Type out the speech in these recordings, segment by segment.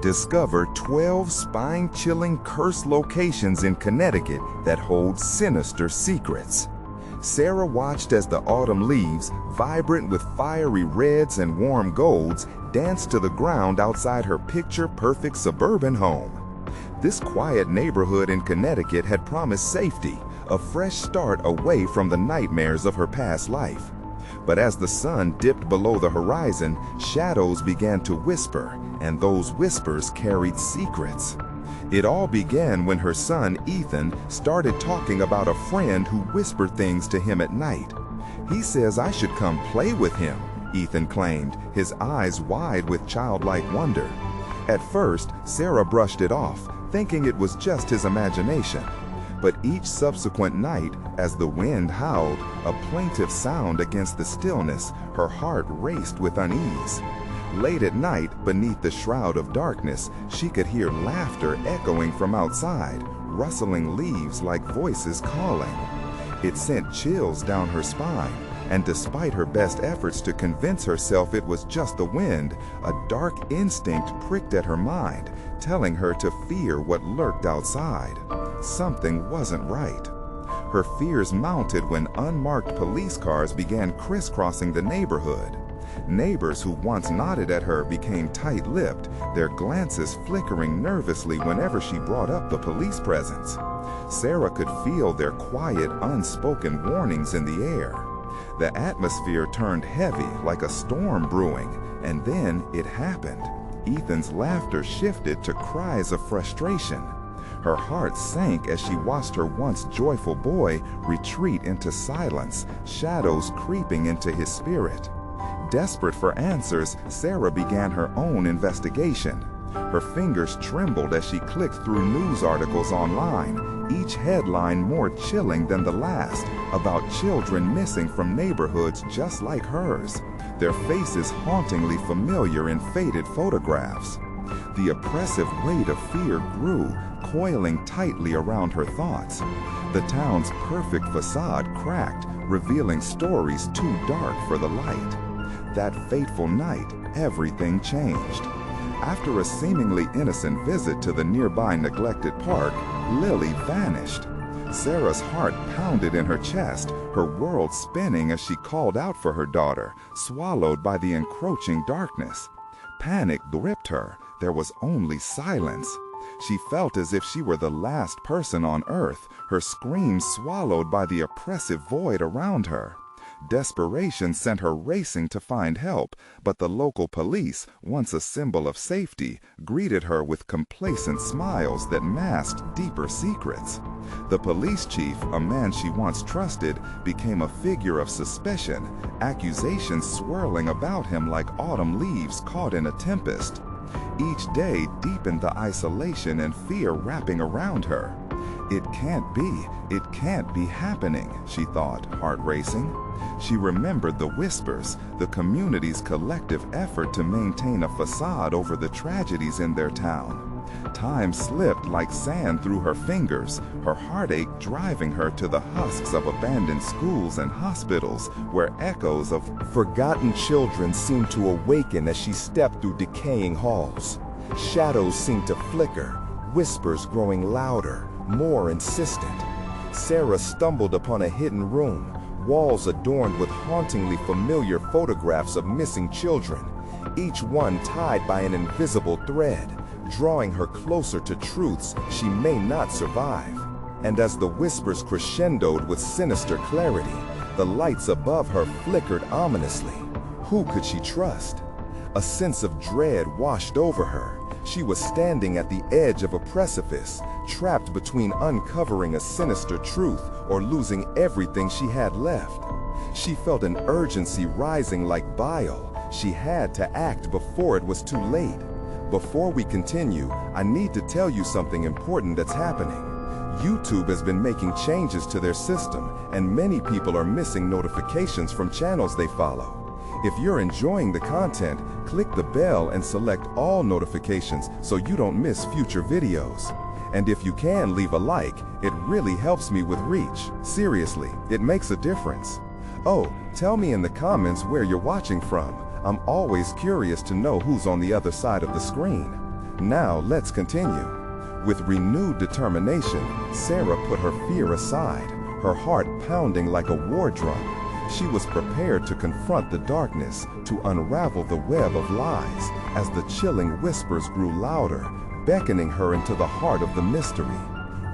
Discover 12 spine-chilling curse locations in Connecticut that hold sinister secrets. Sarah watched as the autumn leaves, vibrant with fiery reds and warm golds, danced to the ground outside her picture-perfect suburban home. This quiet neighborhood in Connecticut had promised safety, a fresh start away from the nightmares of her past life. But as the sun dipped below the horizon, shadows began to whisper, and those whispers carried secrets. It all began when her son, Ethan, started talking about a friend who whispered things to him at night. "He says I should come play with him," Ethan claimed, his eyes wide with childlike wonder. At first, Sarah brushed it off, thinking it was just his imagination. But each subsequent night, as the wind howled, a plaintive sound against the stillness, her heart raced with unease. Late at night, beneath the shroud of darkness, she could hear laughter echoing from outside, rustling leaves like voices calling. It sent chills down her spine, and despite her best efforts to convince herself it was just the wind, a dark instinct pricked at her mind, telling her to fear what lurked outside. Something wasn't right. Her fears mounted when unmarked police cars began crisscrossing the neighborhood. Neighbors who once nodded at her became tight-lipped, their glances flickering nervously whenever she brought up the police presence. Sarah could feel their quiet, unspoken warnings in the air. The atmosphere turned heavy like a storm brewing, and then it happened. Ethan's laughter shifted to cries of frustration. Her heart sank as she watched her once joyful boy retreat into silence, shadows creeping into his spirit. Desperate for answers, Sarah began her own investigation. Her fingers trembled as she clicked through news articles online, each headline more chilling than the last, about children missing from neighborhoods just like hers, their faces hauntingly familiar in faded photographs. The oppressive weight of fear grew, coiling tightly around her thoughts. The town's perfect facade cracked, revealing stories too dark for the light. That fateful night, everything changed. After a seemingly innocent visit to the nearby neglected park, Lily vanished. Sarah's heart pounded in her chest, her world spinning as she called out for her daughter, swallowed by the encroaching darkness. Panic gripped her. There was only silence. She felt as if she were the last person on earth, her screams swallowed by the oppressive void around her. Desperation sent her racing to find help, but the local police, once a symbol of safety, greeted her with complacent smiles that masked deeper secrets. The police chief, a man she once trusted, became a figure of suspicion, accusations swirling about him like autumn leaves caught in a tempest. Each day deepened the isolation and fear wrapping around her. It can't be happening, she thought, heart racing. She remembered the whispers, the community's collective effort to maintain a facade over the tragedies in their town. Time slipped like sand through her fingers, her heartache driving her to the husks of abandoned schools and hospitals, where echoes of forgotten children seemed to awaken as she stepped through decaying halls. Shadows seemed to flicker, whispers growing louder, more insistent. Sarah stumbled upon a hidden room, walls adorned with hauntingly familiar photographs of missing children, each one tied by an invisible thread, drawing her closer to truths she may not survive. And as the whispers crescendoed with sinister clarity, the lights above her flickered ominously. Who could she trust? A sense of dread washed over her. She was standing at the edge of a precipice, trapped between uncovering a sinister truth or losing everything she had left. She felt an urgency rising like bile. She had to act before it was too late. Before we continue, I need to tell you something important that's happening. YouTube has been making changes to their system, and many people are missing notifications from channels they follow. If you're enjoying the content, click the bell and select all notifications so you don't miss future videos. And if you can, leave a like. It really helps me with reach. Seriously, it makes a difference. Oh, tell me in the comments where you're watching from. I'm always curious to know who's on the other side of the screen. Now let's continue. With renewed determination, Sarah put her fear aside, her heart pounding like a war drum. She was prepared to confront the darkness, to unravel the web of lies, as the chilling whispers grew louder, beckoning her into the heart of the mystery.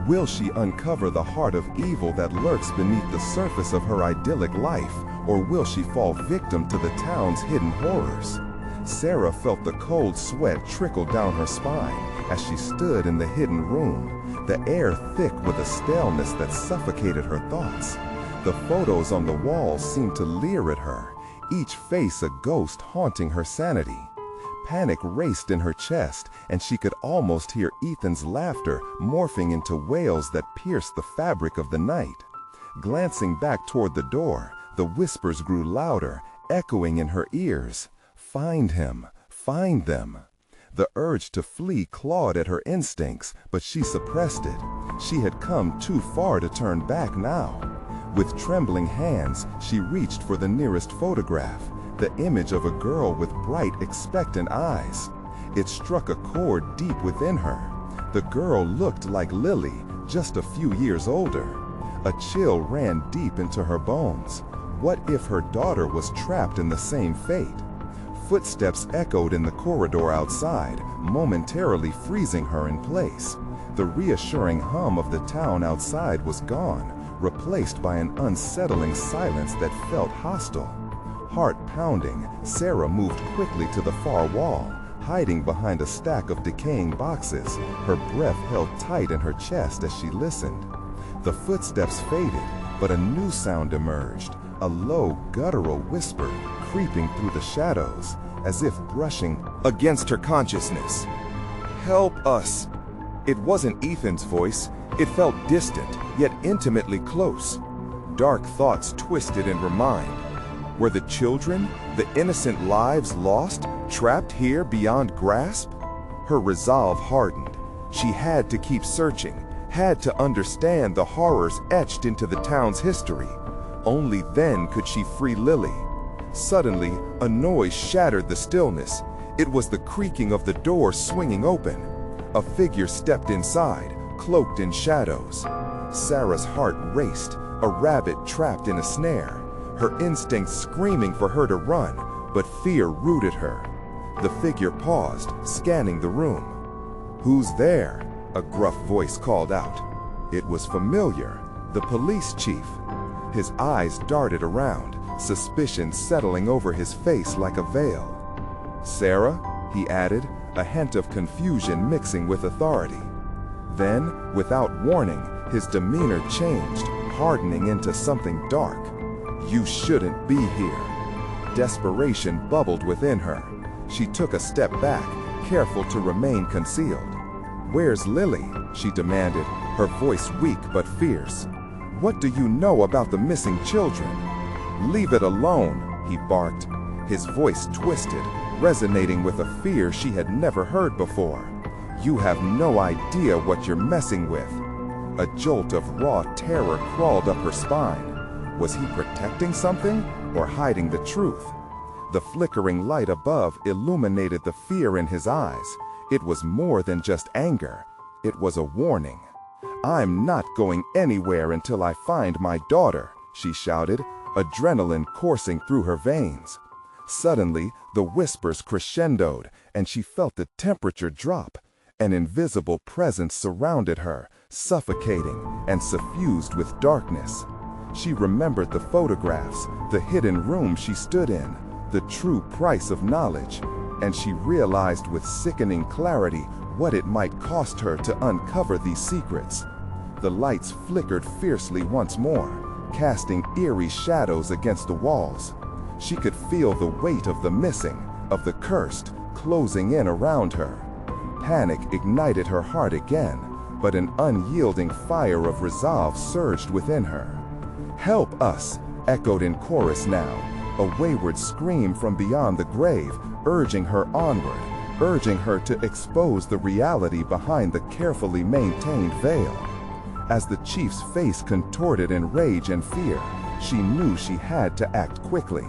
Will she uncover the heart of evil that lurks beneath the surface of her idyllic life, or will she fall victim to the town's hidden horrors? Sarah felt the cold sweat trickle down her spine as she stood in the hidden room, the air thick with a staleness that suffocated her thoughts. The photos on the walls seemed to leer at her, each face a ghost haunting her sanity. Panic raced in her chest, and she could almost hear Ethan's laughter morphing into wails that pierced the fabric of the night. Glancing back toward the door, the whispers grew louder, echoing in her ears. Find him, find them. The urge to flee clawed at her instincts, but she suppressed it. She had come too far to turn back now. With trembling hands, she reached for the nearest photograph, the image of a girl with bright, expectant eyes. It struck a chord deep within her. The girl looked like Lily, just a few years older. A chill ran deep into her bones. What if her daughter was trapped in the same fate? Footsteps echoed in the corridor outside, momentarily freezing her in place. The reassuring hum of the town outside was gone, replaced by an unsettling silence that felt hostile. Heart pounding, Sarah moved quickly to the far wall, hiding behind a stack of decaying boxes, her breath held tight in her chest as she listened. The footsteps faded, but a new sound emerged, a low, guttural whisper creeping through the shadows, as if brushing against her consciousness. "Help us!" It wasn't Ethan's voice. It felt distant, yet intimately close. Dark thoughts twisted in her mind. Were the children, the innocent lives lost, trapped here beyond grasp? Her resolve hardened. She had to keep searching, had to understand the horrors etched into the town's history. Only then could she free Lily. Suddenly, a noise shattered the stillness. It was the creaking of the door swinging open. A figure stepped inside, cloaked in shadows. Sarah's heart raced, a rabbit trapped in a snare, her instincts screaming for her to run, but fear rooted her. The figure paused, scanning the room. "Who's there?" a gruff voice called out. It was familiar, the police chief. His eyes darted around, suspicion settling over his face like a veil. "Sarah?" he added, a hint of confusion mixing with authority. Then, without warning, his demeanor changed, hardening into something dark. "You shouldn't be here." Desperation bubbled within her. She took a step back, careful to remain concealed. "Where's Lily?" she demanded, her voice weak but fierce. "What do you know about the missing children?" "Leave it alone," he barked, his voice twisted, resonating with a fear she had never heard before. "You have no idea what you're messing with." A jolt of raw terror crawled up her spine. Was he protecting something or hiding the truth? The flickering light above illuminated the fear in his eyes. It was more than just anger. It was a warning. "I'm not going anywhere until I find my daughter," she shouted, adrenaline coursing through her veins. Suddenly, the whispers crescendoed, and she felt the temperature drop. An invisible presence surrounded her, suffocating and suffused with darkness. She remembered the photographs, the hidden room she stood in, the true price of knowledge, and she realized with sickening clarity what it might cost her to uncover these secrets. The lights flickered fiercely once more, casting eerie shadows against the walls. She could feel the weight of the missing, of the cursed, closing in around her. Panic ignited her heart again, but an unyielding fire of resolve surged within her. "Help us!" echoed in chorus now, a wayward scream from beyond the grave, urging her onward, urging her to expose the reality behind the carefully maintained veil. As the chief's face contorted in rage and fear, she knew she had to act quickly.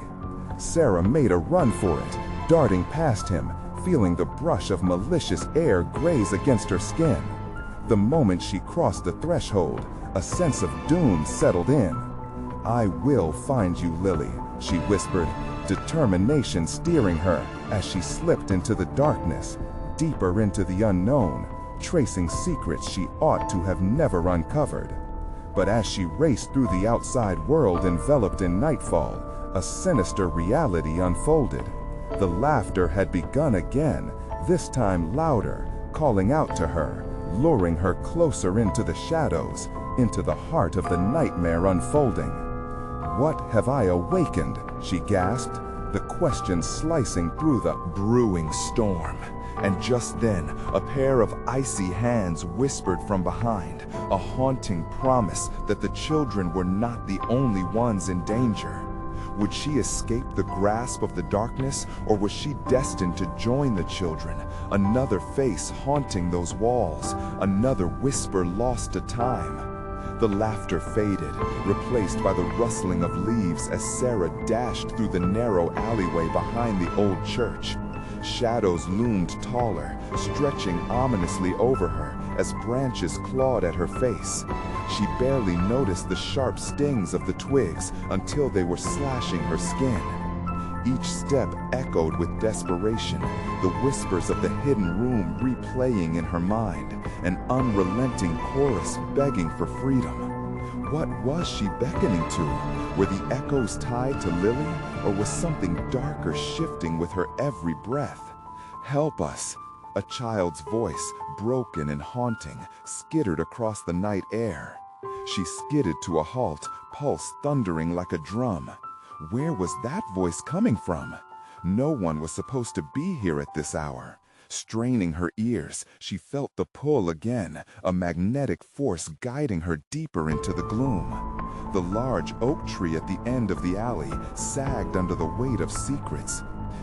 Sarah made a run for it, darting past him, feeling the brush of malicious air graze against her skin. The moment she crossed the threshold, a sense of doom settled in. "I will find you, Lily," she whispered, determination steering her as she slipped into the darkness, deeper into the unknown, tracing secrets she ought to have never uncovered. But as she raced through the outside world enveloped in nightfall, a sinister reality unfolded. The laughter had begun again, this time louder, calling out to her, luring her closer into the shadows, into the heart of the nightmare unfolding. "What have I awakened?" she gasped, the question slicing through the brewing storm. And just then, a pair of icy hands whispered from behind, a haunting promise that the children were not the only ones in danger. Would she escape the grasp of the darkness, or was she destined to join the children? Another face haunting those walls, another whisper lost to time. The laughter faded, replaced by the rustling of leaves as Sarah dashed through the narrow alleyway behind the old church. Shadows loomed taller, stretching ominously over her as branches clawed at her face. She barely noticed the sharp stings of the twigs until they were slashing her skin. Each step echoed with desperation, the whispers of the hidden room replaying in her mind, an unrelenting chorus begging for freedom. What was she beckoning to? Were the echoes tied to Lily, or was something darker shifting with her every breath? "Help us!" A child's voice, broken and haunting, skittered across the night air. She skidded to a halt, pulse thundering like a drum. Where was that voice coming from? No one was supposed to be here at this hour. Straining her ears, she felt the pull again, a magnetic force guiding her deeper into the gloom. The large oak tree at the end of the alley sagged under the weight of secrets.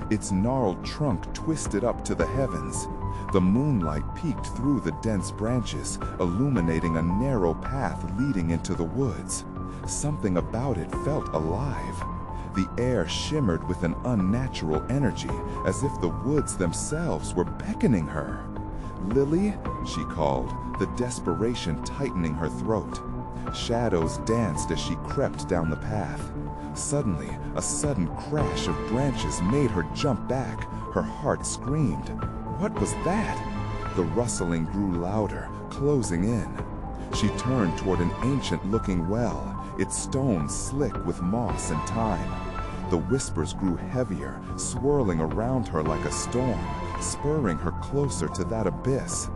Its gnarled trunk twisted up to the heavens. The moonlight peeked through the dense branches, illuminating a narrow path leading into the woods. Something about it felt alive. The air shimmered with an unnatural energy, as if the woods themselves were beckoning her. "Lily?" she called, the desperation tightening her throat. Shadows danced as she crept down the path. Suddenly, a sudden crash of branches made her jump back. Her heart screamed. What was that? The rustling grew louder, closing in. She turned toward an ancient-looking well, its stones slick with moss and time. The whispers grew heavier, swirling around her like a storm, spurring her closer to that abyss.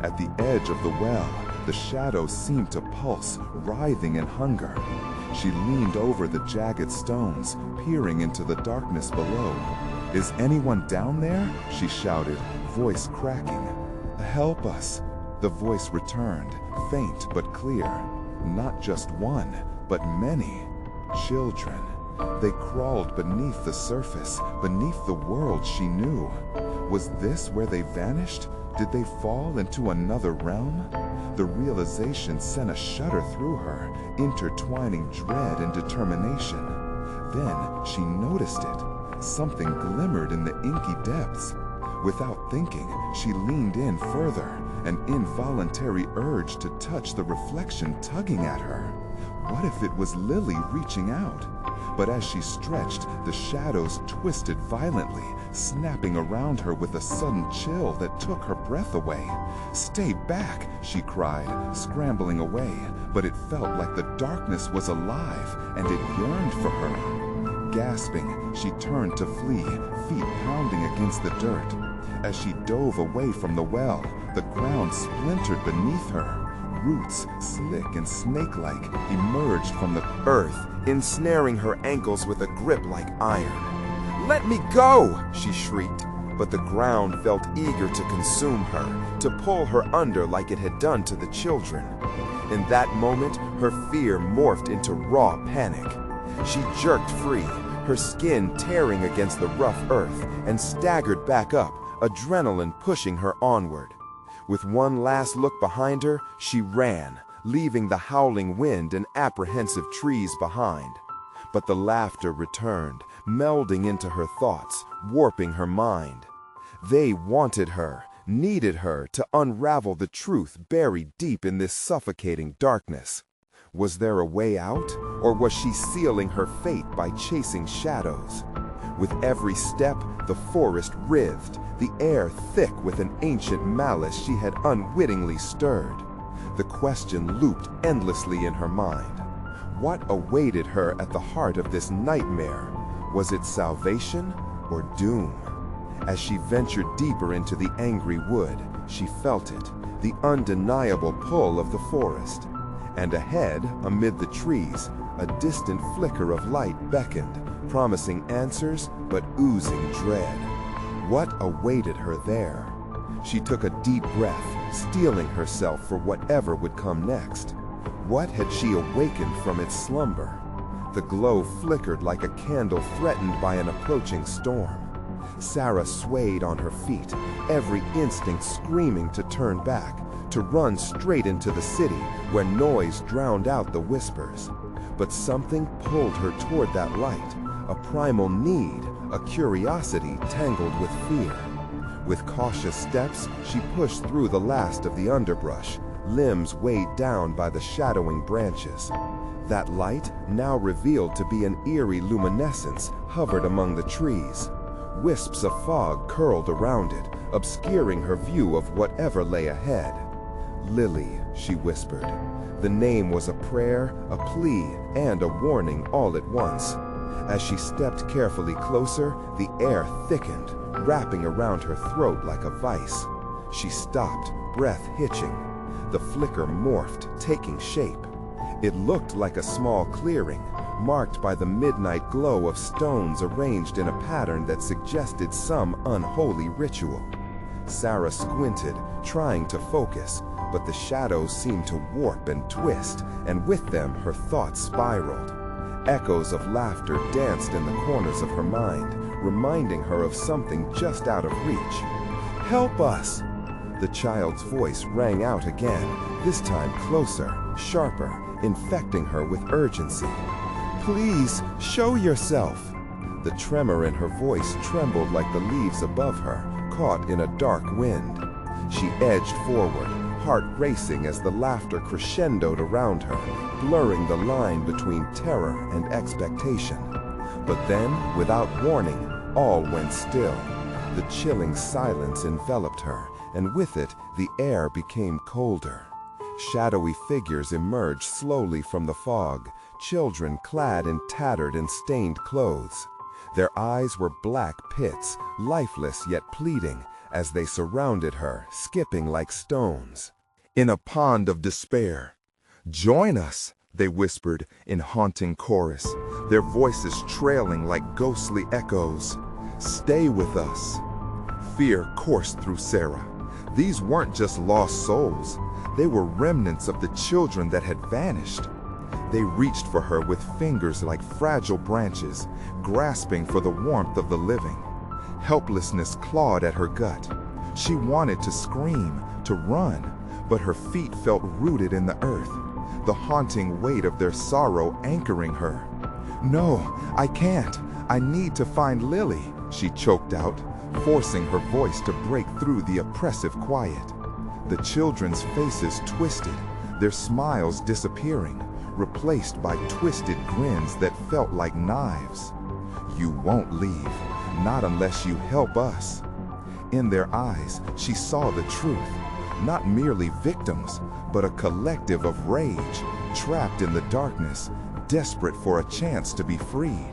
At the edge of the well, the shadows seemed to pulse, writhing in hunger. She leaned over the jagged stones, peering into the darkness below. "Is anyone down there?" she shouted, voice cracking. "Help us!" The voice returned, faint but clear. Not just one, but many. Children. They crawled beneath the surface, beneath the world she knew. Was this where they vanished? Did they fall into another realm? The realization sent a shudder through her, intertwining dread and determination. Then she noticed it. Something glimmered in the inky depths. Without thinking, she leaned in further, an involuntary urge to touch the reflection tugging at her. What if it was Lily reaching out? But as she stretched, the shadows twisted violently, snapping around her with a sudden chill that took her breath away. "Stay back!" she cried, scrambling away, but it felt like the darkness was alive, and it yearned for her. Gasping, she turned to flee, feet pounding against the dirt. As she dove away from the well, the ground splintered beneath her. Roots, slick and snake-like, emerged from the earth, ensnaring her ankles with a grip like iron. "Let me go!" she shrieked, but the ground felt eager to consume her, to pull her under like it had done to the children. In that moment, her fear morphed into raw panic. She jerked free, her skin tearing against the rough earth, and staggered back up, adrenaline pushing her onward. With one last look behind her, she ran, leaving the howling wind and apprehensive trees behind. But the laughter returned, melding into her thoughts, warping her mind. They wanted her, needed her to unravel the truth buried deep in this suffocating darkness. Was there a way out, or was she sealing her fate by chasing shadows? With every step, the forest writhed, the air thick with an ancient malice she had unwittingly stirred. The question looped endlessly in her mind. What awaited her at the heart of this nightmare? Was it salvation or doom? As she ventured deeper into the angry wood, she felt it, the undeniable pull of the forest. And ahead, amid the trees, a distant flicker of light beckoned, promising answers but oozing dread. What awaited her there? She took a deep breath, steeling herself for whatever would come next. What had she awakened from its slumber? The glow flickered like a candle threatened by an approaching storm. Sarah swayed on her feet, every instinct screaming to turn back, to run straight into the city where noise drowned out the whispers. But something pulled her toward that light, a primal need, a curiosity tangled with fear. With cautious steps, she pushed through the last of the underbrush, limbs weighed down by the shadowing branches. That light, now revealed to be an eerie luminescence, hovered among the trees. Wisps of fog curled around it, obscuring her view of whatever lay ahead. "Lily," she whispered. The name was a prayer, a plea, and a warning all at once. As she stepped carefully closer, the air thickened, wrapping around her throat like a vice. She stopped, breath hitching. The flicker morphed, taking shape. It looked like a small clearing, marked by the midnight glow of stones arranged in a pattern that suggested some unholy ritual. Sarah squinted, trying to focus, but the shadows seemed to warp and twist, and with them her thoughts spiraled. Echoes of laughter danced in the corners of her mind, reminding her of something just out of reach. "Help us!" The child's voice rang out again, this time closer, sharper, infecting her with urgency. "Please, show yourself!" The tremor in her voice trembled like the leaves above her, caught in a dark wind. She edged forward, heart racing as the laughter crescendoed around her, blurring the line between terror and expectation. But then, without warning, all went still. The chilling silence enveloped her, and with it, the air became colder. Shadowy figures emerged slowly from the fog, children clad in tattered and stained clothes. Their eyes were black pits, lifeless yet pleading, as they surrounded her, skipping like stones. In a pond of despair. "Join us," they whispered in haunting chorus, their voices trailing like ghostly echoes. "Stay with us." Fear coursed through Sarah. These weren't just lost souls. They were remnants of the children that had vanished. They reached for her with fingers like fragile branches, grasping for the warmth of the living. Helplessness clawed at her gut. She wanted to scream, to run, but her feet felt rooted in the earth, the haunting weight of their sorrow anchoring her. "No, I can't. I need to find Lily," she choked out, forcing her voice to break through the oppressive quiet. The children's faces twisted, their smiles disappearing, replaced by twisted grins that felt like knives. "You won't leave, not unless you help us." In their eyes, she saw the truth, not merely victims, but a collective of rage, trapped in the darkness, desperate for a chance to be freed.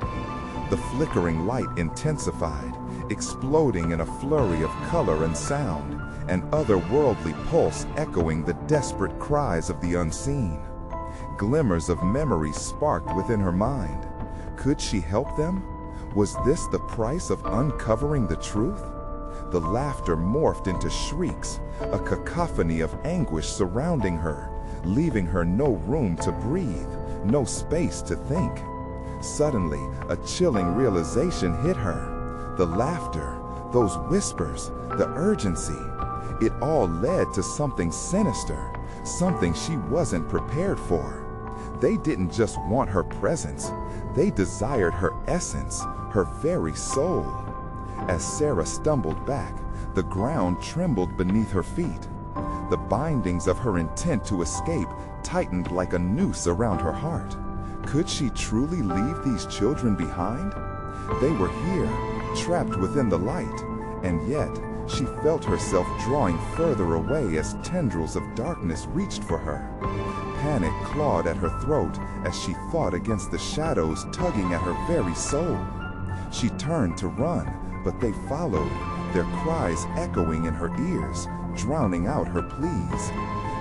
The flickering light intensified, exploding in a flurry of color and sound, an otherworldly pulse echoing the desperate cries of the unseen. Glimmers of memory sparked within her mind. Could she help them? Was this the price of uncovering the truth? The laughter morphed into shrieks, a cacophony of anguish surrounding her, leaving her no room to breathe, no space to think. Suddenly, a chilling realization hit her. The laughter, those whispers, the urgency, it all led to something sinister, something she wasn't prepared for. They didn't just want her presence, they desired her essence, her very soul. As Sarah stumbled back, The ground trembled beneath her feet. The bindings of her intent to escape tightened like a noose around her heart. Could she truly leave these children behind? They were here, trapped within the light, and yet she felt herself drawing further away as tendrils of darkness reached for her. Panic clawed at her throat as she fought against the shadows tugging at her very soul. She turned to run, but they followed, their cries echoing in her ears, drowning out her pleas.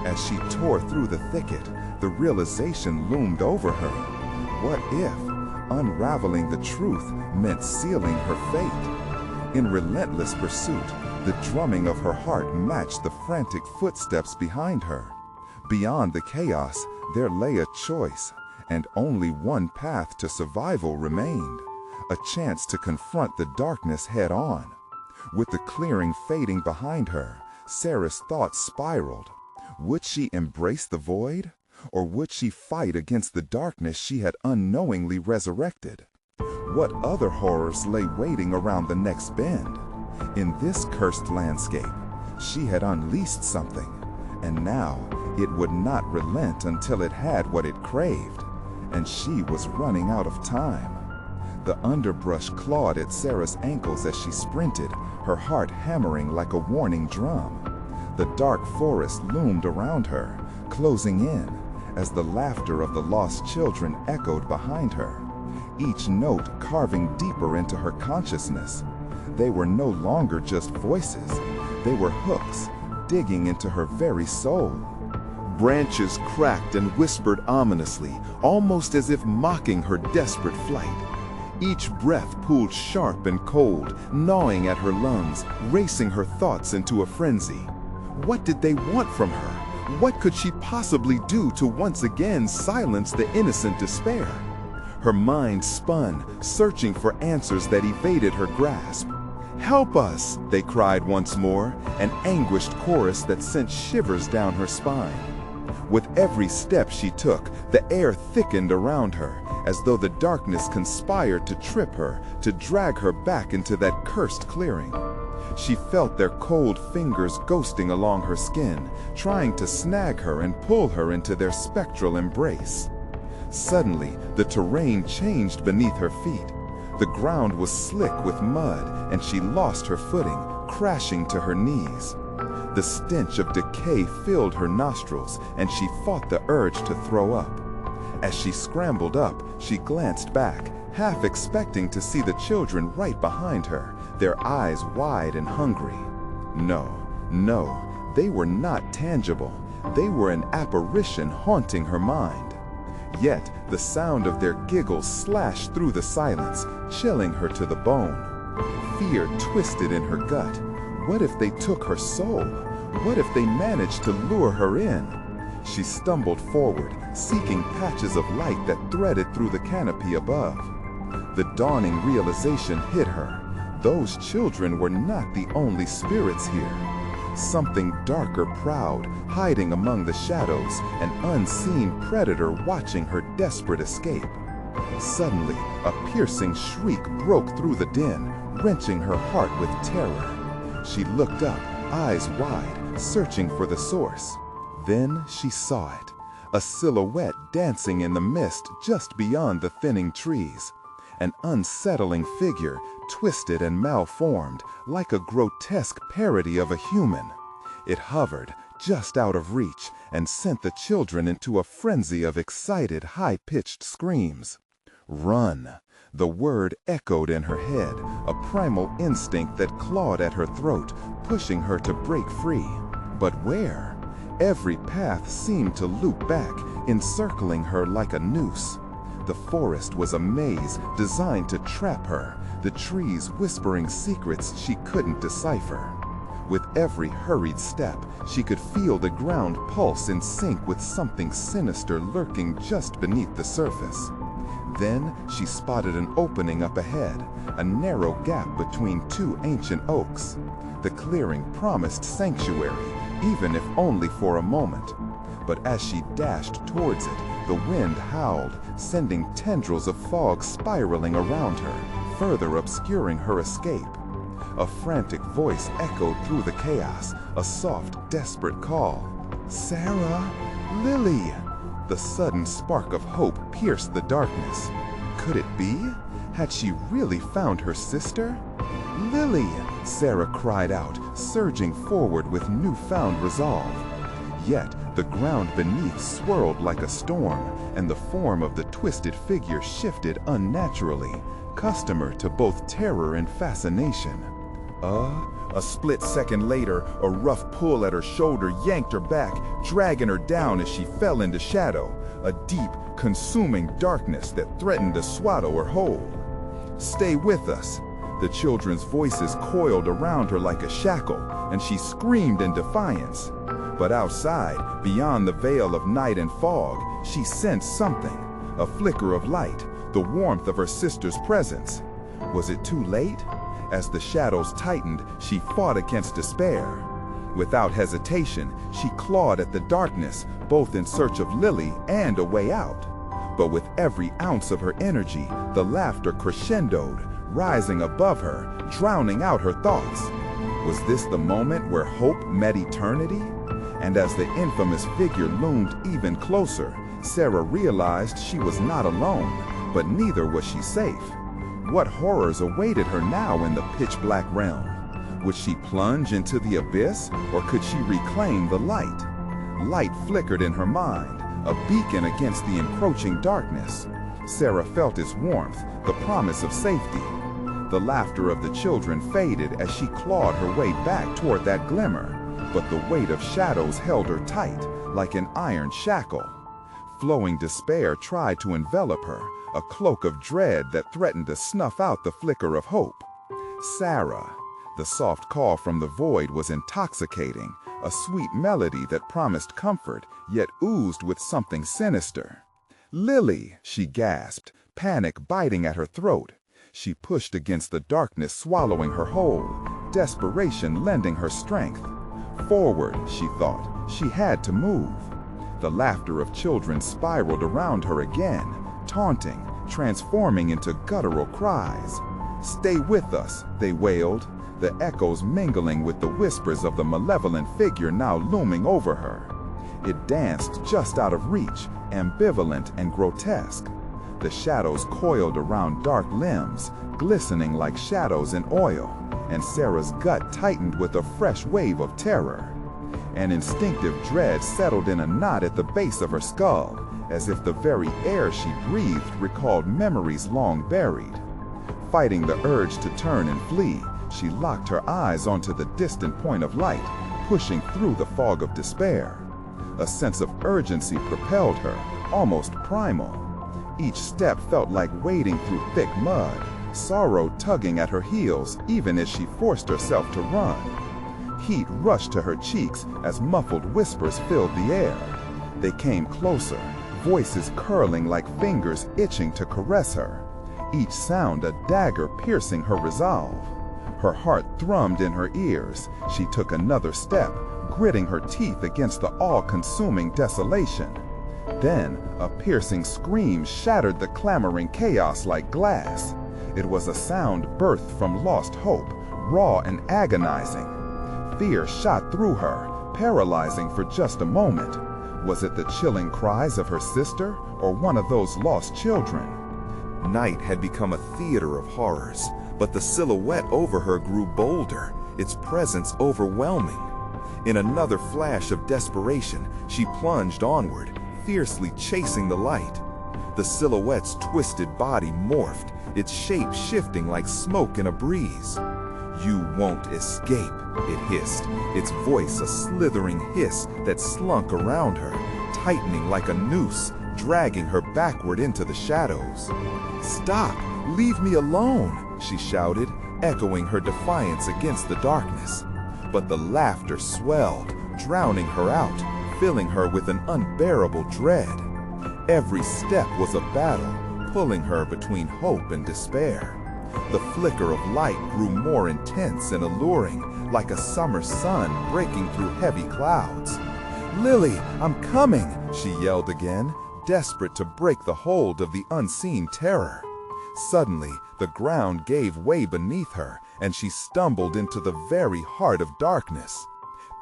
As she tore through the thicket, the realization loomed over her. What if unraveling the truth meant sealing her fate? In relentless pursuit, the drumming of her heart matched the frantic footsteps behind her. Beyond the chaos, there lay a choice, and only one path to survival remained. A chance to confront the darkness head-on. With the clearing fading behind her, Sarah's thoughts spiraled. Would she embrace the void? Or would she fight against the darkness she had unknowingly resurrected? What other horrors lay waiting around the next bend? In this cursed landscape, she had unleashed something, and now it would not relent until it had what it craved, and she was running out of time. The underbrush clawed at Sarah's ankles as she sprinted, her heart hammering like a warning drum. The dark forest loomed around her, closing in, as the laughter of the lost children echoed behind her, each note carving deeper into her consciousness. They were no longer just voices, they were hooks, digging into her very soul. Branches cracked and whispered ominously, almost as if mocking her desperate flight. Each breath pulled sharp and cold, gnawing at her lungs, racing her thoughts into a frenzy. What did they want from her? What could she possibly do to once again silence the innocent despair? Her mind spun, searching for answers that evaded her grasp. "Help us!" they cried once more, an anguished chorus that sent shivers down her spine. With every step she took, the air thickened around her, as though the darkness conspired to trip her, to drag her back into that cursed clearing. She felt their cold fingers ghosting along her skin, trying to snag her and pull her into their spectral embrace. Suddenly, the terrain changed beneath her feet. The ground was slick with mud, and she lost her footing, crashing to her knees. The stench of decay filled her nostrils, and she fought the urge to throw up. As she scrambled up, she glanced back, half expecting to see the children right behind her, their eyes wide and hungry. No, they were not tangible. They were an apparition haunting her mind. Yet, the sound of their giggles slashed through the silence, chilling her to the bone. Fear twisted in her gut. What if they took her soul? What if they managed to lure her in? She stumbled forward, seeking patches of light that threaded through the canopy above. The dawning realization hit her. Those children were not the only spirits here. Something darker prowled, hiding among the shadows, an unseen predator watching her desperate escape. Suddenly, a piercing shriek broke through the din, wrenching her heart with terror. She looked up, eyes wide, searching for the source. Then she saw it, a silhouette dancing in the mist just beyond the thinning trees. An unsettling figure, twisted and malformed, like a grotesque parody of a human. It hovered, just out of reach, and sent the children into a frenzy of excited, high-pitched screams. Run! The word echoed in her head, a primal instinct that clawed at her throat, pushing her to break free. But where? Every path seemed to loop back, encircling her like a noose. The forest was a maze designed to trap her, the trees whispering secrets she couldn't decipher. With every hurried step, she could feel the ground pulse in sync with something sinister lurking just beneath the surface. Then she spotted an opening up ahead, a narrow gap between two ancient oaks. The clearing promised sanctuary, even if only for a moment. But as she dashed towards it, the wind howled, sending tendrils of fog spiraling around her, further obscuring her escape. A frantic voice echoed through the chaos, a soft, desperate call. "Sarah! Lily!" The sudden spark of hope pierced the darkness. Could it be? Had she really found her sister? "Lily!" Sarah cried out, surging forward with newfound resolve. Yet the ground beneath swirled like a storm, and the form of the twisted figure shifted unnaturally, customer to both terror and fascination. A split second later, a rough pull at her shoulder yanked her back, dragging her down as she fell into shadow, a deep, consuming darkness that threatened to swallow her whole. "Stay with us." The children's voices coiled around her like a shackle, and she screamed in defiance. But outside, beyond the veil of night and fog, she sensed something, a flicker of light, the warmth of her sister's presence. Was it too late? As the shadows tightened, she fought against despair. Without hesitation, she clawed at the darkness, both in search of Lily and a way out. But with every ounce of her energy, the laughter crescendoed, rising above her, drowning out her thoughts. Was this the moment where hope met eternity? And as the infamous figure loomed even closer, Sarah realized she was not alone, but neither was she safe. What horrors awaited her now in the pitch-black realm? Would she plunge into the abyss, or could she reclaim the light? Light flickered in her mind, a beacon against the encroaching darkness. Sarah felt its warmth, the promise of safety. The laughter of the children faded as she clawed her way back toward that glimmer, but the weight of shadows held her tight, like an iron shackle. Flowing despair tried to envelop her, a cloak of dread that threatened to snuff out the flicker of hope. Sarah. The soft call from the void was intoxicating, a sweet melody that promised comfort, yet oozed with something sinister. "Lily!" she gasped, panic biting at her throat. She pushed against the darkness, swallowing her whole, desperation lending her strength. Forward, she thought. She had to move. The laughter of children spiraled around her again, taunting, transforming into guttural cries. "Stay with us," they wailed, the echoes mingling with the whispers of the malevolent figure now looming over her. It danced just out of reach, ambivalent and grotesque. The shadows coiled around dark limbs, glistening like shadows in oil, and Sarah's gut tightened with a fresh wave of terror. An instinctive dread settled in a knot at the base of her skull, as if the very air she breathed recalled memories long buried. Fighting the urge to turn and flee, she locked her eyes onto the distant point of light, pushing through the fog of despair. A sense of urgency propelled her, almost primal. Each step felt like wading through thick mud, sorrow tugging at her heels even as she forced herself to run. Heat rushed to her cheeks as muffled whispers filled the air. They came closer, voices curling like fingers itching to caress her, each sound a dagger piercing her resolve. Her heart thrummed in her ears. She took another step, gritting her teeth against the all-consuming desolation. Then, a piercing scream shattered the clamoring chaos like glass. It was a sound birthed from lost hope, raw and agonizing. Fear shot through her, paralyzing for just a moment. Was it the chilling cries of her sister, or one of those lost children? Night had become a theater of horrors, but the silhouette over her grew bolder, its presence overwhelming. In another flash of desperation, she plunged onward, fiercely chasing the light. The silhouette's twisted body morphed, its shape shifting like smoke in a breeze. "You won't escape," it hissed, its voice a slithering hiss that slunk around her, tightening like a noose, dragging her backward into the shadows. "Stop! Leave me alone!" she shouted, echoing her defiance against the darkness. But the laughter swelled, drowning her out, filling her with an unbearable dread. Every step was a battle, pulling her between hope and despair. The flicker of light grew more intense and alluring, like a summer sun breaking through heavy clouds. "Lily, I'm coming!" she yelled again, desperate to break the hold of the unseen terror. Suddenly, the ground gave way beneath her, and she stumbled into the very heart of darkness.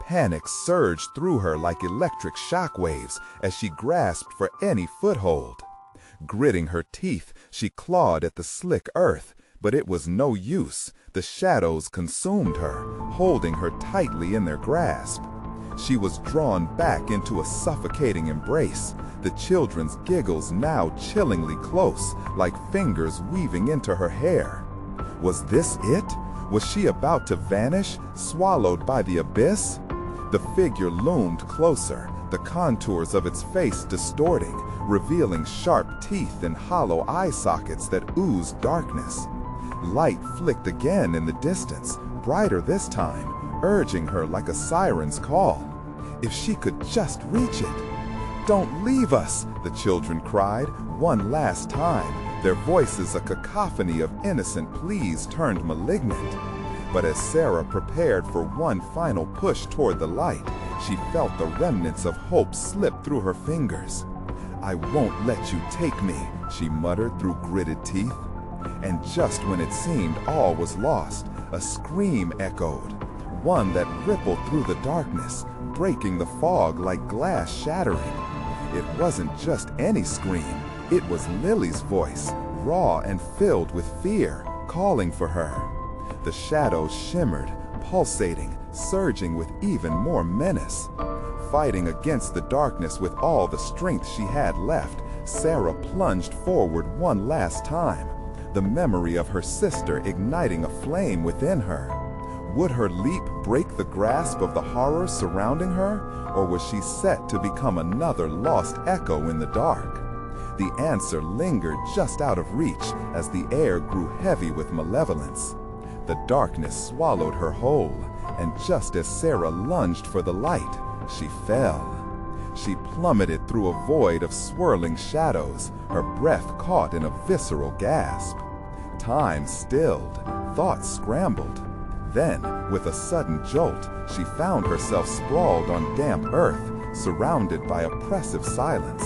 Panic surged through her like electric shockwaves as she grasped for any foothold. Gritting her teeth, she clawed at the slick earth, but it was no use. The shadows consumed her, holding her tightly in their grasp. She was drawn back into a suffocating embrace, the children's giggles now chillingly close, like fingers weaving into her hair. Was this it? Was she about to vanish, swallowed by the abyss? The figure loomed closer, the contours of its face distorting, revealing sharp teeth and hollow eye sockets that oozed darkness. Light flicked again in the distance, brighter this time, urging her like a siren's call. If she could just reach it. "Don't leave us," the children cried, one last time, their voices a cacophony of innocent pleas turned malignant. But as Sarah prepared for one final push toward the light, she felt the remnants of hope slip through her fingers. "I won't let you take me," she muttered through gritted teeth. And just when it seemed all was lost, a scream echoed, one that rippled through the darkness, breaking the fog like glass shattering. It wasn't just any scream, it was Lily's voice, raw and filled with fear, calling for her. The shadows shimmered, pulsating, surging with even more menace. Fighting against the darkness with all the strength she had left, Sarah plunged forward one last time, the memory of her sister igniting a flame within her. Would her leap break the grasp of the horror surrounding her, or was she set to become another lost echo in the dark? The answer lingered just out of reach as the air grew heavy with malevolence. The darkness swallowed her whole, and just as Sarah lunged for the light, she fell. She plummeted through a void of swirling shadows, her breath caught in a visceral gasp. Time stilled, thoughts scrambled. Then, with a sudden jolt, she found herself sprawled on damp earth, surrounded by oppressive silence.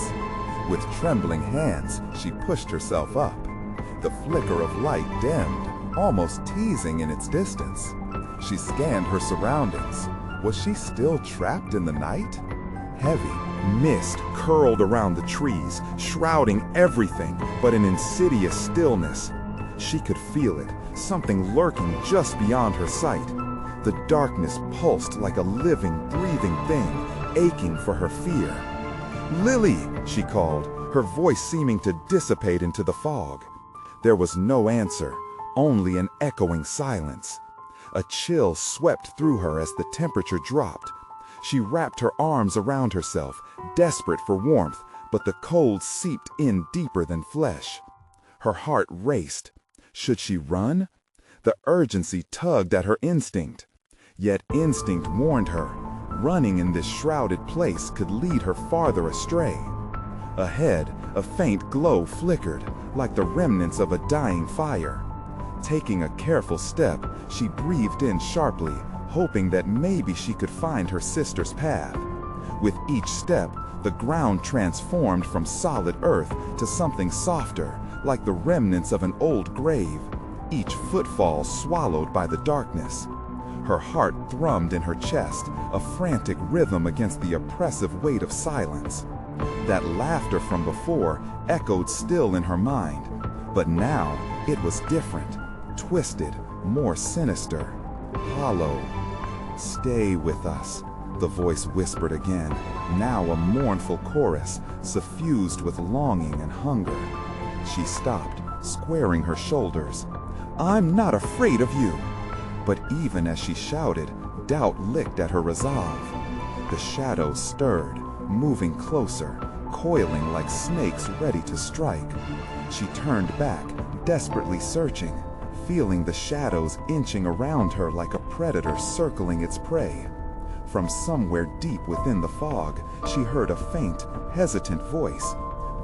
With trembling hands, she pushed herself up. The flicker of light dimmed, almost teasing in its distance. She scanned her surroundings. Was she still trapped in the night? Heavy mist curled around the trees, shrouding everything but an insidious stillness. She could feel it, something lurking just beyond her sight. The darkness pulsed like a living, breathing thing, aching for her fear. "Lily!" she called, her voice seeming to dissipate into the fog. There was no answer, only an echoing silence. A chill swept through her as the temperature dropped. She wrapped her arms around herself, desperate for warmth, but the cold seeped in deeper than flesh. Her heart raced. Should she run? The urgency tugged at her instinct. Yet instinct warned her, running in this shrouded place could lead her farther astray. Ahead, a faint glow flickered, like the remnants of a dying fire. Taking a careful step, she breathed in sharply, hoping that maybe she could find her sister's path. With each step, the ground transformed from solid earth to something softer, like the remnants of an old grave, each footfall swallowed by the darkness. Her heart thrummed in her chest, a frantic rhythm against the oppressive weight of silence. That laughter from before echoed still in her mind, but now it was different, twisted, more sinister, hollow. "Stay with us," the voice whispered again, now a mournful chorus, suffused with longing and hunger. She stopped, squaring her shoulders. "I'm not afraid of you." But even as she shouted, doubt licked at her resolve. The shadows stirred, moving closer, coiling like snakes ready to strike. She turned back, desperately searching, feeling the shadows inching around her like a predator circling its prey. From somewhere deep within the fog, she heard a faint, hesitant voice,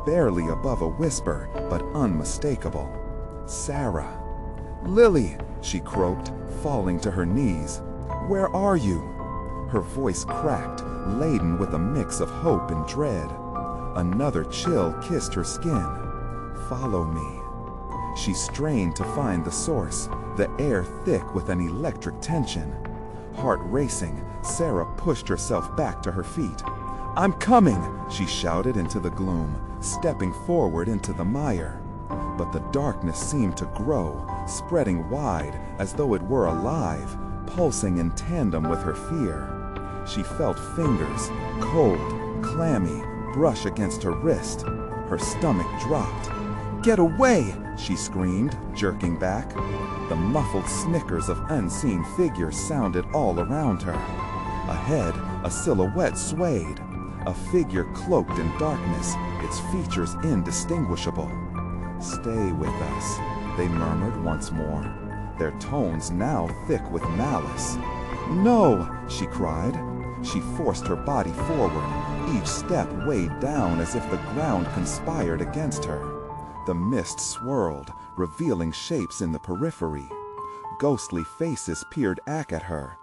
barely above a whisper, but unmistakable. "Sarah." "Lily," she croaked, falling to her knees. "Where are you?" Her voice cracked, laden with a mix of hope and dread. Another chill kissed her skin. "Follow me." She strained to find the source, the air thick with an electric tension. Heart racing, Sarah pushed herself back to her feet. "I'm coming!" she shouted into the gloom, stepping forward into the mire. But the darkness seemed to grow, spreading wide as though it were alive, pulsing in tandem with her fear. She felt fingers, cold, clammy, brush against her wrist. Her stomach dropped. "Get away!" she screamed, jerking back. The muffled snickers of unseen figures sounded all around her. Ahead, a silhouette swayed, a figure cloaked in darkness, its features indistinguishable. "Stay with us," they murmured once more, their tones now thick with malice. "No!" she cried. She forced her body forward, each step weighed down as if the ground conspired against her. The mist swirled, revealing shapes in the periphery. Ghostly faces peered back at her,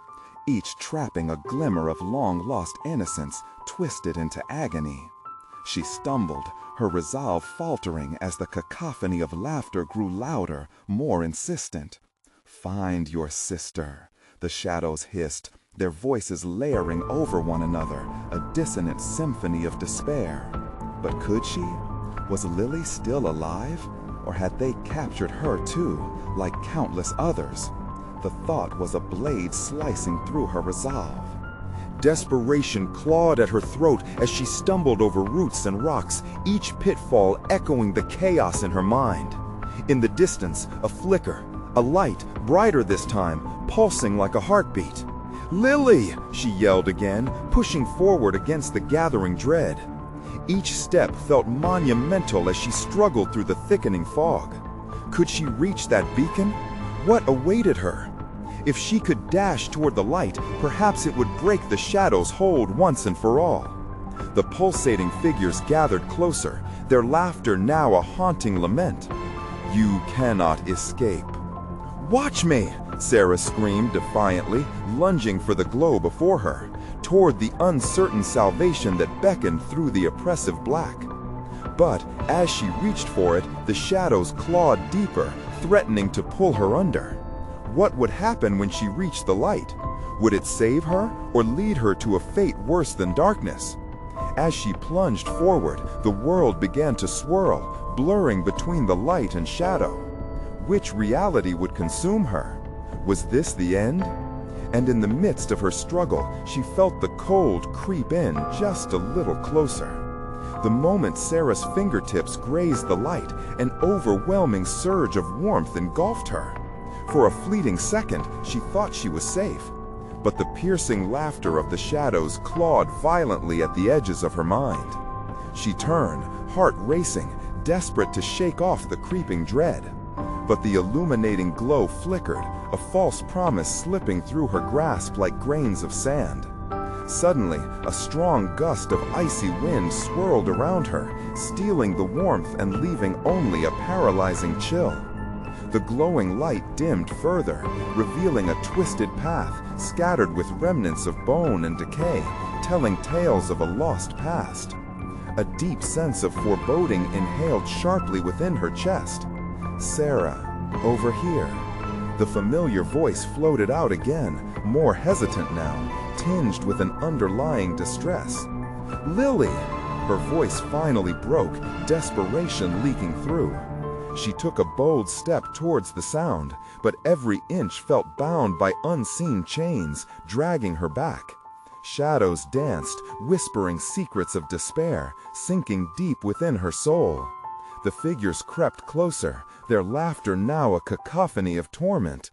each trapping a glimmer of long-lost innocence twisted into agony. She stumbled, her resolve faltering as the cacophony of laughter grew louder, more insistent. "Find your sister," the shadows hissed, their voices layering over one another, a dissonant symphony of despair. But could she? Was Lily still alive? Or had they captured her too, like countless others? The thought was a blade slicing through her resolve. Desperation clawed at her throat as she stumbled over roots and rocks, each pitfall echoing the chaos in her mind. In the distance, a flicker, a light, brighter this time, pulsing like a heartbeat. "Lily!" she yelled again, pushing forward against the gathering dread. Each step felt monumental as she struggled through the thickening fog. Could she reach that beacon? What awaited her? If she could dash toward the light, perhaps it would break the shadow's hold once and for all. The pulsating figures gathered closer, their laughter now a haunting lament. "You cannot escape." "Watch me!" Sarah screamed defiantly, lunging for the glow before her, toward the uncertain salvation that beckoned through the oppressive black. But as she reached for it, the shadows clawed deeper, threatening to pull her under. What would happen when she reached the light? Would it save her or lead her to a fate worse than darkness? As she plunged forward, the world began to swirl, blurring between the light and shadow. Which reality would consume her? Was this the end? And in the midst of her struggle, she felt the cold creep in just a little closer. The moment Sarah's fingertips grazed the light, an overwhelming surge of warmth engulfed her. For a fleeting second, she thought she was safe. But the piercing laughter of the shadows clawed violently at the edges of her mind. She turned, heart racing, desperate to shake off the creeping dread. But the illuminating glow flickered, a false promise slipping through her grasp like grains of sand. Suddenly, a strong gust of icy wind swirled around her, stealing the warmth and leaving only a paralyzing chill. The glowing light dimmed further, revealing a twisted path scattered with remnants of bone and decay, telling tales of a lost past. A deep sense of foreboding inhaled sharply within her chest. "Sarah, over here." The familiar voice floated out again, more hesitant now, tinged with an underlying distress. "Lily!" Her voice finally broke, desperation leaking through. She took a bold step towards the sound, but every inch felt bound by unseen chains, dragging her back. Shadows danced, whispering secrets of despair, sinking deep within her soul. The figures crept closer, their laughter now a cacophony of torment.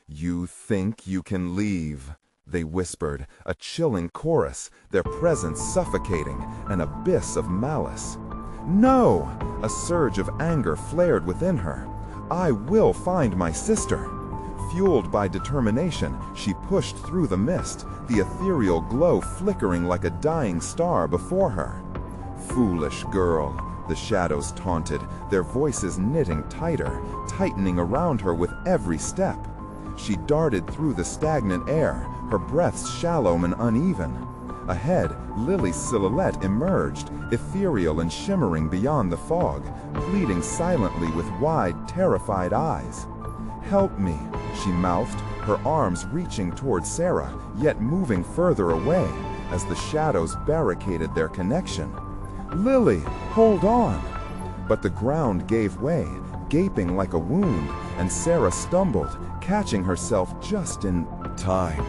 "You think you can leave," they whispered, a chilling chorus, their presence suffocating, an abyss of malice. "No!" A surge of anger flared within her. "I will find my sister." Fueled by determination, she pushed through the mist, the ethereal glow flickering like a dying star before her. "Foolish girl," the shadows taunted, their voices knitting tighter, tightening around her with every step. She darted through the stagnant air, her breaths shallow and uneven. Ahead, Lily's silhouette emerged, ethereal and shimmering beyond the fog, pleading silently with wide, terrified eyes. "Help me," she mouthed, her arms reaching toward Sarah, yet moving further away as the shadows barricaded their connection. "Lily, hold on!" But the ground gave way, gaping like a wound, and Sarah stumbled, catching herself just in time.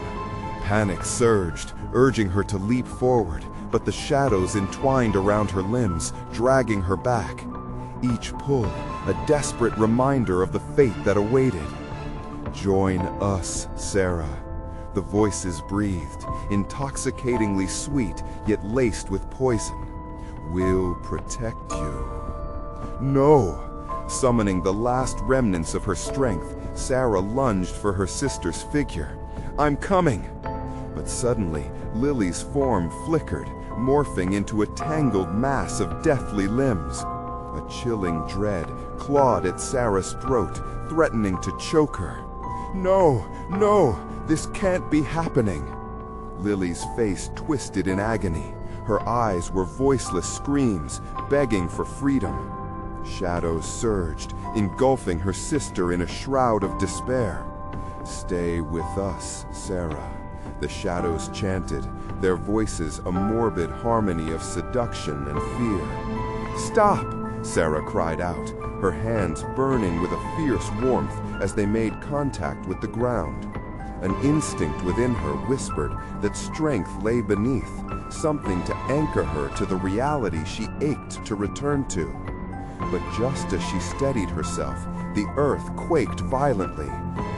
Panic surged, urging her to leap forward, but the shadows entwined around her limbs, dragging her back. Each pull, a desperate reminder of the fate that awaited. "Join us, Sarah," the voices breathed, intoxicatingly sweet, yet laced with poison. "We'll protect you." "No!" Summoning the last remnants of her strength, Sarah lunged for her sister's figure. "I'm coming!" But suddenly, Lily's form flickered, morphing into a tangled mass of deathly limbs. A chilling dread clawed at Sarah's throat, threatening to choke her. "No, no, this can't be happening!" Lily's face twisted in agony. Her eyes were voiceless screams, begging for freedom. Shadows surged, engulfing her sister in a shroud of despair. "Stay with us, Sarah," the shadows chanted, their voices a morbid harmony of seduction and fear. "Stop!" Sarah cried out, her hands burning with a fierce warmth as they made contact with the ground. An instinct within her whispered that strength lay beneath, something to anchor her to the reality she ached to return to. But just as she steadied herself, the earth quaked violently,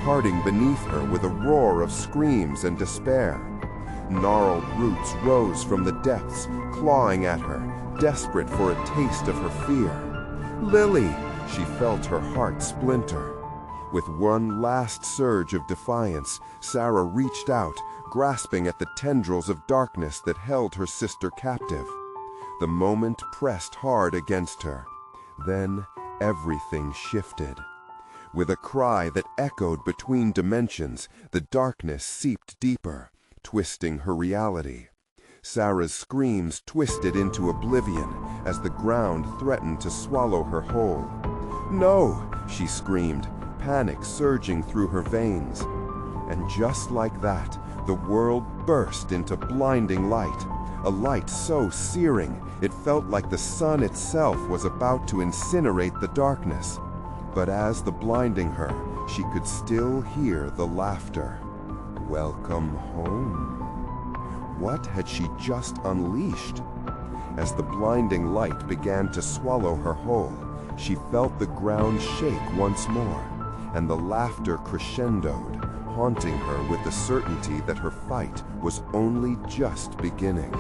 parting beneath her with a roar of screams and despair. Gnarled roots rose from the depths, clawing at her, desperate for a taste of her fear. "Lily!" She felt her heart splinter. With one last surge of defiance, Sarah reached out, grasping at the tendrils of darkness that held her sister captive. The moment pressed hard against her. Then everything shifted. With a cry that echoed between dimensions, the darkness seeped deeper, twisting her reality. Sarah's screams twisted into oblivion as the ground threatened to swallow her whole. "No!" she screamed, panic surging through her veins. And just like that, the world burst into blinding light, a light so searing it felt like the sun itself was about to incinerate the darkness. But as the blinding her, she could still hear the laughter. Welcome home. What had she just unleashed? As the blinding light began to swallow her whole, she felt the ground shake once more, and the laughter crescendoed, haunting her with the certainty that her fight was only just beginning.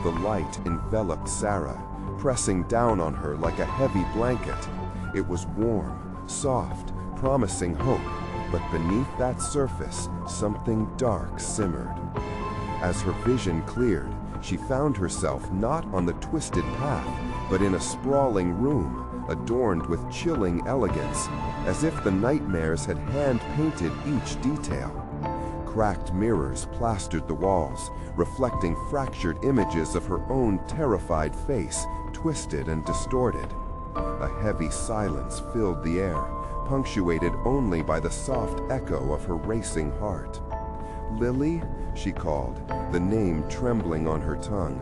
The light enveloped Sarah, pressing down on her like a heavy blanket. It was warm, soft, promising hope, but beneath that surface, something dark simmered. As her vision cleared, she found herself not on the twisted path, but in a sprawling room, adorned with chilling elegance, as if the nightmares had hand-painted each detail. Cracked mirrors plastered the walls, reflecting fractured images of her own terrified face, twisted and distorted. A heavy silence filled the air, punctuated only by the soft echo of her racing heart. "Lily?" she called, the name trembling on her tongue.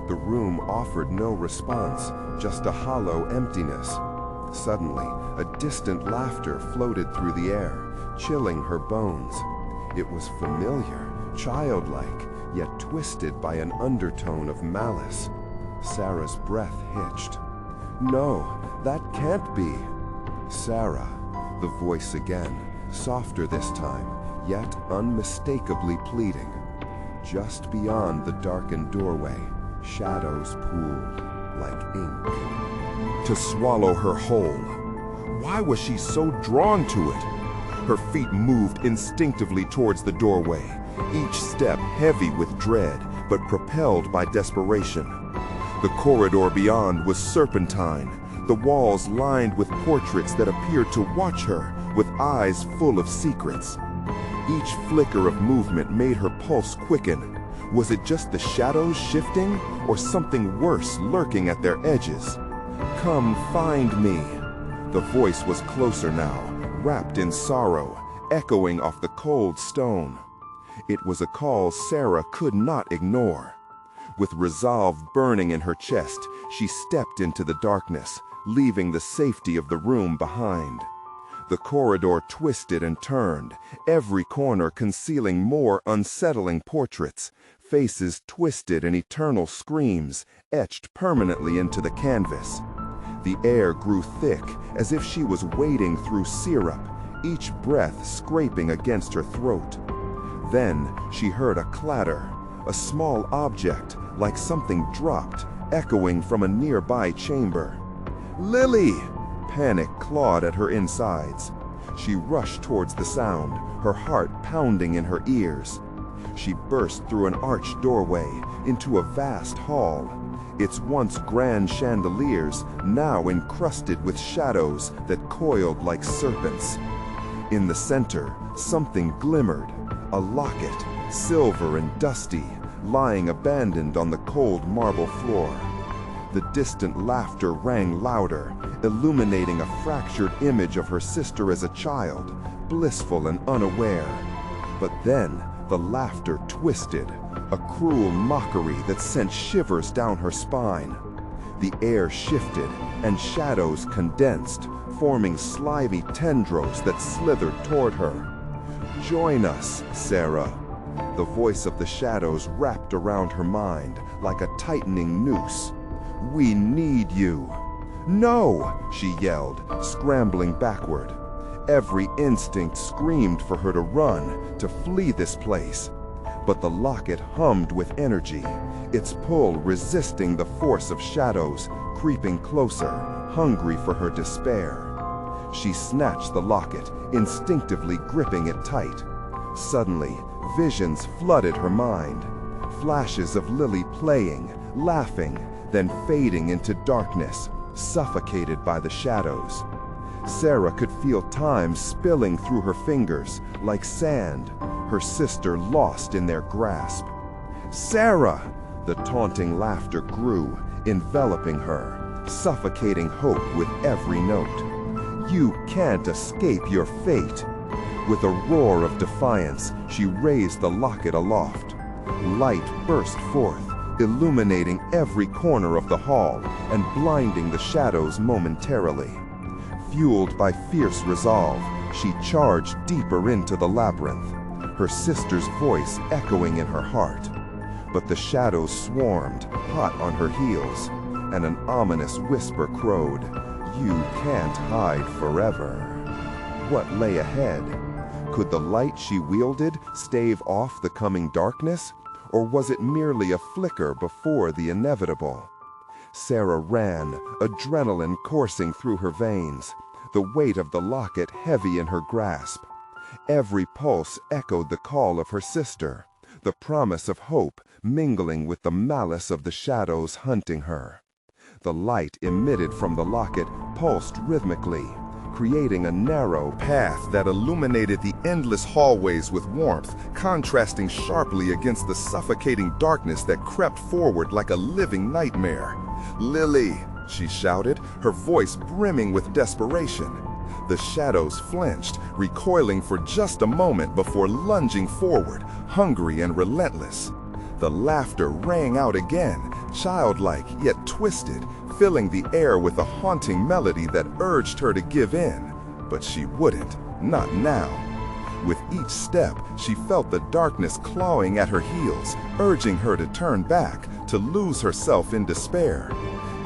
The room offered no response, just a hollow emptiness. Suddenly, a distant laughter floated through the air, chilling her bones. It was familiar, childlike, yet twisted by an undertone of malice. Sarah's breath hitched. "No, that can't be." "Sarah," the voice again, softer this time, yet unmistakably pleading. Just beyond the darkened doorway, shadows pooled like ink. To swallow her whole. Why was she so drawn to it? Her feet moved instinctively towards the doorway, each step heavy with dread, but propelled by desperation. The corridor beyond was serpentine, the walls lined with portraits that appeared to watch her with eyes full of secrets. Each flicker of movement made her pulse quicken. Was it just the shadows shifting, or something worse lurking at their edges? "Come find me." The voice was closer now, wrapped in sorrow, echoing off the cold stone. It was a call Sarah could not ignore. With resolve burning in her chest, she stepped into the darkness, leaving the safety of the room behind. The corridor twisted and turned, every corner concealing more unsettling portraits, faces twisted in eternal screams, etched permanently into the canvas. The air grew thick, as if she was wading through syrup, each breath scraping against her throat. Then she heard a clatter, a small object, like something dropped, echoing from a nearby chamber. "Lily!" Panic clawed at her insides. She rushed towards the sound, her heart pounding in her ears. She burst through an arched doorway into a vast hall, its once grand chandeliers now encrusted with shadows that coiled like serpents. In the center, something glimmered, a locket, silver and dusty, lying abandoned on the cold marble floor. The distant laughter rang louder, illuminating a fractured image of her sister as a child, blissful and unaware. But then the laughter twisted, a cruel mockery that sent shivers down her spine. The air shifted, and shadows condensed, forming slimy tendrils that slithered toward her. "Join us, Sarah." The voice of the shadows wrapped around her mind like a tightening noose. "We need you." "No!" she yelled, scrambling backward. Every instinct screamed for her to run, to flee this place. But the locket hummed with energy, its pull resisting the force of shadows, creeping closer, hungry for her despair. She snatched the locket, instinctively gripping it tight. Suddenly, visions flooded her mind. Flashes of Lily playing, laughing, then fading into darkness, suffocated by the shadows. Sarah could feel time spilling through her fingers like sand, her sister lost in their grasp. "Sarah!" The taunting laughter grew, enveloping her, suffocating hope with every note. "You can't escape your fate." With a roar of defiance, she raised the locket aloft. Light burst forth, illuminating every corner of the hall and blinding the shadows momentarily. Fueled by fierce resolve, she charged deeper into the labyrinth, her sister's voice echoing in her heart. But the shadows swarmed, hot on her heels, and an ominous whisper crowed, "You can't hide forever." What lay ahead? Could the light she wielded stave off the coming darkness? Or was it merely a flicker before the inevitable? Sarah ran, adrenaline coursing through her veins, the weight of the locket heavy in her grasp. Every pulse echoed the call of her sister, the promise of hope mingling with the malice of the shadows hunting her. The light emitted from the locket pulsed rhythmically, creating a narrow path that illuminated the endless hallways with warmth, contrasting sharply against the suffocating darkness that crept forward like a living nightmare. "Lily!" she shouted, her voice brimming with desperation. The shadows flinched, recoiling for just a moment before lunging forward, hungry and relentless. The laughter rang out again, childlike yet twisted, filling the air with a haunting melody that urged her to give in. But she wouldn't, not now. With each step, she felt the darkness clawing at her heels, urging her to turn back, to lose herself in despair.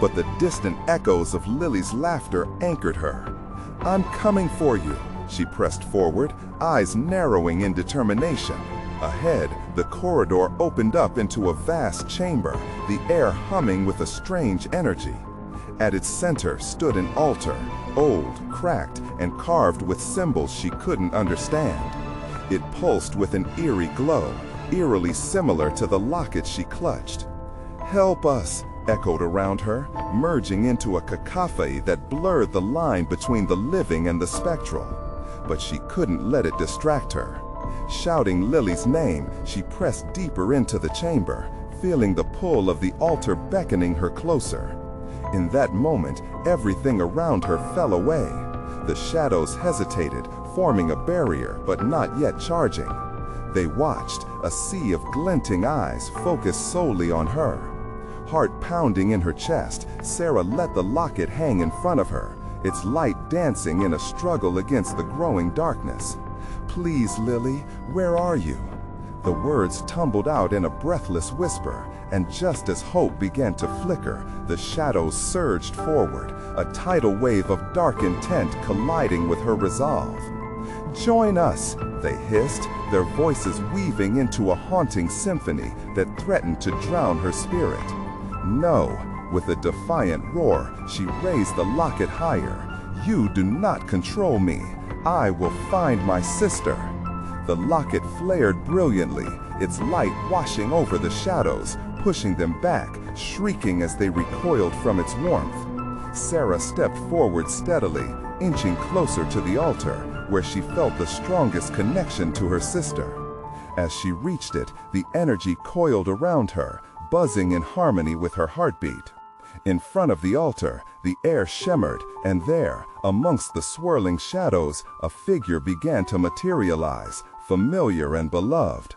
But the distant echoes of Lily's laughter anchored her. "I'm coming for you," she pressed forward, eyes narrowing in determination. Ahead, the corridor opened up into a vast chamber, the air humming with a strange energy. At its center stood an altar, old, cracked, and carved with symbols she couldn't understand. It pulsed with an eerie glow, eerily similar to the locket she clutched. "Help us!" echoed around her, merging into a cacophony that blurred the line between the living and the spectral. But she couldn't let it distract her. Shouting Lily's name, she pressed deeper into the chamber, feeling the pull of the altar beckoning her closer. In that moment, everything around her fell away. The shadows hesitated, forming a barrier but not yet charging. They watched, a sea of glinting eyes focused solely on her. Heart pounding in her chest, Sarah let the locket hang in front of her, its light dancing in a struggle against the growing darkness. "Please, Lily, where are you?" The words tumbled out in a breathless whisper, and just as hope began to flicker, the shadows surged forward, a tidal wave of dark intent colliding with her resolve. "Join us," they hissed, their voices weaving into a haunting symphony that threatened to drown her spirit. "No," with a defiant roar, she raised the locket higher. "You do not control me. I will find my sister." The locket flared brilliantly, its light washing over the shadows, pushing them back, shrieking as they recoiled from its warmth. Sarah stepped forward steadily, inching closer to the altar, where she felt the strongest connection to her sister. As she reached it, the energy coiled around her, buzzing in harmony with her heartbeat. In front of the altar, the air shimmered, and there, amongst the swirling shadows, a figure began to materialize, familiar and beloved.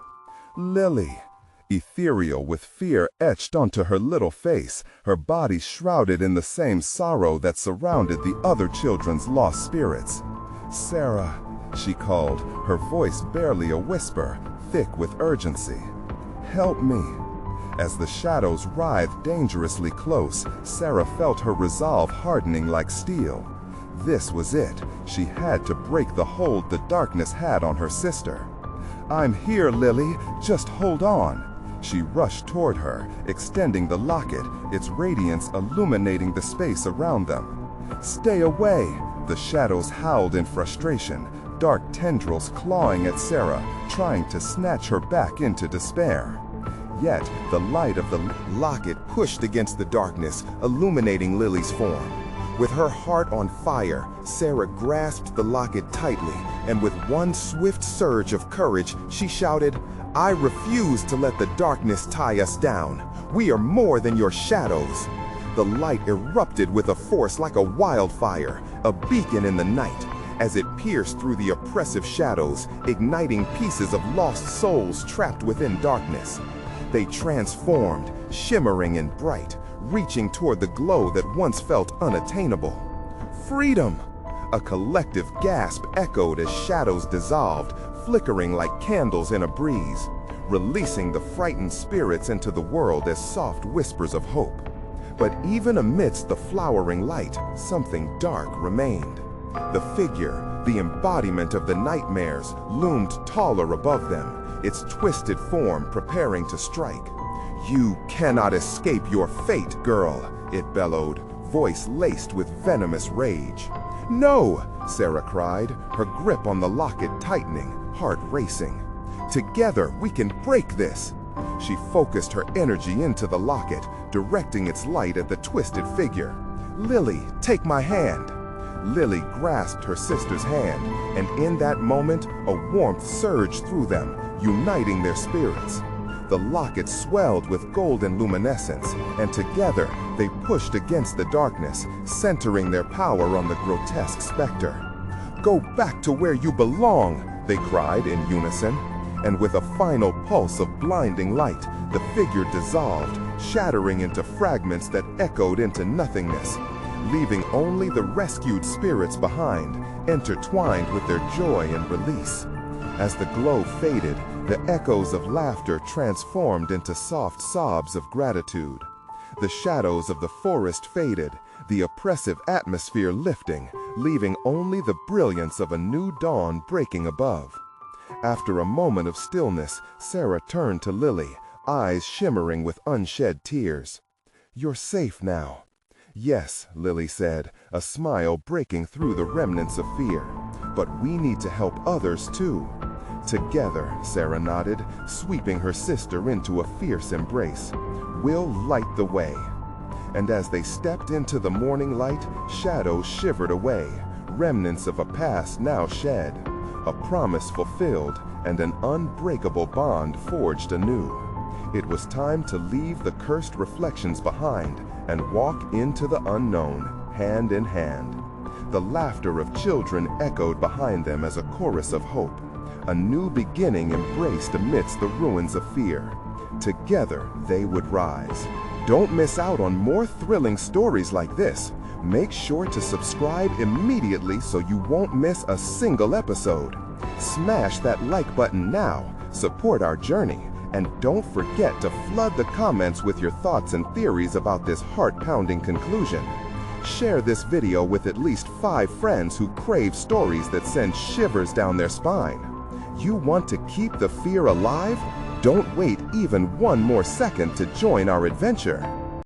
Lily. Ethereal with fear etched onto her little face, her body shrouded in the same sorrow that surrounded the other children's lost spirits. "Sarah," she called, her voice barely a whisper, thick with urgency. "Help me." As the shadows writhed dangerously close, Sarah felt her resolve hardening like steel. This was it. She had to break the hold the darkness had on her sister. "I'm here, Lily. Just hold on." She rushed toward her, extending the locket, its radiance illuminating the space around them. "Stay away!" The shadows howled in frustration, dark tendrils clawing at Sarah, trying to snatch her back into despair. Yet, the light of the locket pushed against the darkness, illuminating Lily's form. With her heart on fire, Sarah grasped the locket tightly, and with one swift surge of courage, she shouted, "I refuse to let the darkness tie us down. We are more than your shadows." The light erupted with a force like a wildfire, a beacon in the night, as it pierced through the oppressive shadows, igniting pieces of lost souls trapped within darkness. They transformed, shimmering and bright, reaching toward the glow that once felt unattainable. "Freedom!" A collective gasp echoed as shadows dissolved, flickering like candles in a breeze, releasing the frightened spirits into the world as soft whispers of hope. But even amidst the flowering light, something dark remained. The figure, the embodiment of the nightmares, loomed taller above them, its twisted form preparing to strike. "You cannot escape your fate, girl," it bellowed, voice laced with venomous rage. "No!" Sarah cried, her grip on the locket tightening, heart racing. "Together we can break this!" She focused her energy into the locket, directing its light at the twisted figure. "Lily, take my hand!" Lily grasped her sister's hand, and in that moment, a warmth surged through them, uniting their spirits. The locket swelled with golden luminescence, and together they pushed against the darkness, centering their power on the grotesque specter. "Go back to where you belong!" they cried in unison. And with a final pulse of blinding light, the figure dissolved, shattering into fragments that echoed into nothingness, leaving only the rescued spirits behind, intertwined with their joy and release. As the glow faded, the echoes of laughter transformed into soft sobs of gratitude. The shadows of the forest faded, the oppressive atmosphere lifting, leaving only the brilliance of a new dawn breaking above. After a moment of stillness, Sarah turned to Lily, eyes shimmering with unshed tears. "You're safe now." "Yes," Lily said, a smile breaking through the remnants of fear. "But we need to help others too." "Together," Sarah nodded, sweeping her sister into a fierce embrace. "We'll light the way." And as they stepped into the morning light, shadows shivered away, remnants of a past now shed. a promise fulfilled, and an unbreakable bond forged anew. It was time to leave the cursed reflections behind and walk into the unknown, hand in hand. The laughter of children echoed behind them as a chorus of hope. A new beginning embraced amidst the ruins of fear. Together they would rise. Don't miss out on more thrilling stories like this. Make sure to subscribe immediately so you won't miss a single episode. Smash that like button now, support our journey, and don't forget to flood the comments with your thoughts and theories about this heart-pounding conclusion. Share this video with at least 5 friends who crave stories that send shivers down their spine. You want to keep the fear alive? Don't wait even one more second to join our adventure.